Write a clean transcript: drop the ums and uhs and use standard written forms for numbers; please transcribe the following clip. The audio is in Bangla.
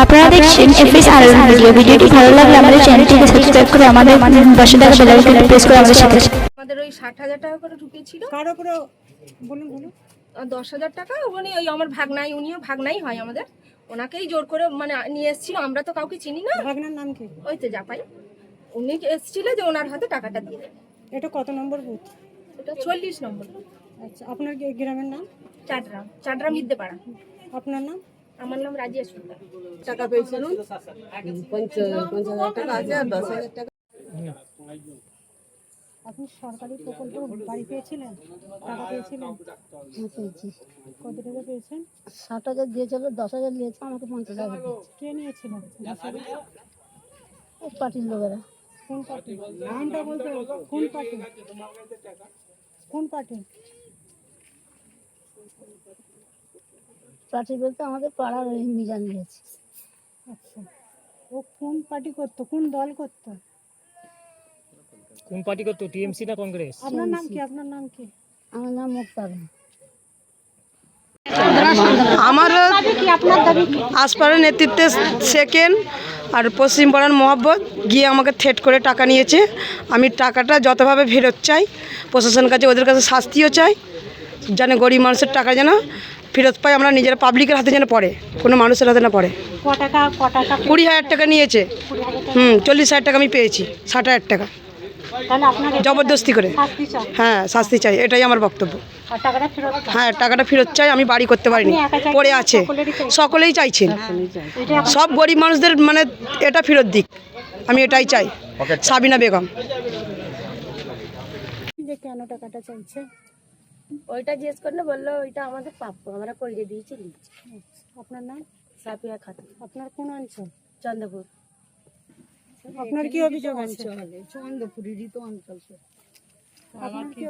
আপনারা দেখছেন এফএস আরএল ভিডিওটি ভালো লাগলে আমাদের চ্যানেলটিকে সাবস্ক্রাইব করে আমাদের পাশে থাকা বেল আইকনটি প্রেস করে আমাদের সাথে আমাদের ওই 60,000 টাকা করে ঢুকেছিল। কারো করে বলুন 10,000 টাকা উনি ওই আমার ভাগনাই, উনিও ভাগনাই হয় আমাদের, ওনাকেই জোর করে মানে নিয়ে এসেছিল। আমরা তো কাউকে চিনি না। ভাগনার নাম কি? ওই তো জাপাই, উনি এসেছিল যে ওনার হাতে টাকাটা দিয়ে দেবে। এটা কত নম্বর বুথ? এটা 40 নম্বর। আচ্ছা, আপনার গ্রামের নাম? চাটরা মিদ্দে পাড়া। আপনার নাম? আমার নাম রাজিয়া সুলতান। টাকা পেয়েছিলাম, 50,000 টাকা আছে আর 10,000 টাকা। আপনি সরকারি প্রকল্প বাড়ি পেয়েছিলেন? টাকা পেয়েছিলেন? পেয়েছি। কত টাকা পেয়েছেন? 60,000 দিয়েছিল, 10,000 নিয়েছে, আমাকে 50,000 দিয়েছে। কে নিয়েছিলেন? এই পার্টির লোকেরা। কোন পার্টি? নামটা বলতে হবে। কোন পার্টি? কোন পার্টি? পার্টি বলতে আমাদের পাড়ার ওই মিজান নিয়েছে। আচ্ছা, ও কোন পার্টি করতো? কোন দল করতো? কোন পার্টি করতো? টিএমসি না কংগ্রেস? আপনার নাম কি? আপনার নাম কি? আমার নাম মুক্তার। আমার আসপাড়ার নেতৃত্বে সেকেন্ড আর পশ্চিম পাড়ার মহব্বত গিয়ে আমাকে থ্রেট করে টাকা নিয়েছে। আমি টাকাটা যতভাবে ফেরত চাই, প্রশাসনের কাছে, ওদের কাছে শাস্তিও চাই, যেন গরিব মানুষের টাকা যেন ফেরত পাই। আমরা নিজেরা পাবলিকের হাতে যেন পড়ে, কোনো মানুষের হাতে না পড়ে। ক টাকা? 20,000 টাকা নিয়েছে। 40,000 টাকা আমি পেয়েছি, 60,000 টাকা তাহলে আপনার জবরদস্তি করে। শাস্তি চাই। হ্যাঁ, শাস্তি চাই, এটাই আমার বক্তব্য। আর টাকাটা ফেরত চাই। হ্যাঁ, টাকাটা ফেরত চাই। আমি বাড়ি করতে পারিনি, আপনি একা চাইছেন, পড়ে আছে, সকলেরই চাইছেন? সকলেই চাইছেন। এটা সব গরিব মানুষদের মানে এটা ফেরত দিক, আমি এটাই চাই। সাবিনা বেগম। যে কেন টাকাটা চাইছে? ওইটা জিজ্ঞেস করলে বললো ওইটা আমাদের প্রাপ্য, আমরা করিয়ে দিয়েছি। আপনার নাম? সাপিয়া খাতুন, আপনার কোন অঞ্চল? চন্দ্রপুর। আপনার কি অভিযোগ আছে? চন্দ্রপুরেরই তো অঞ্চল। আপনার কি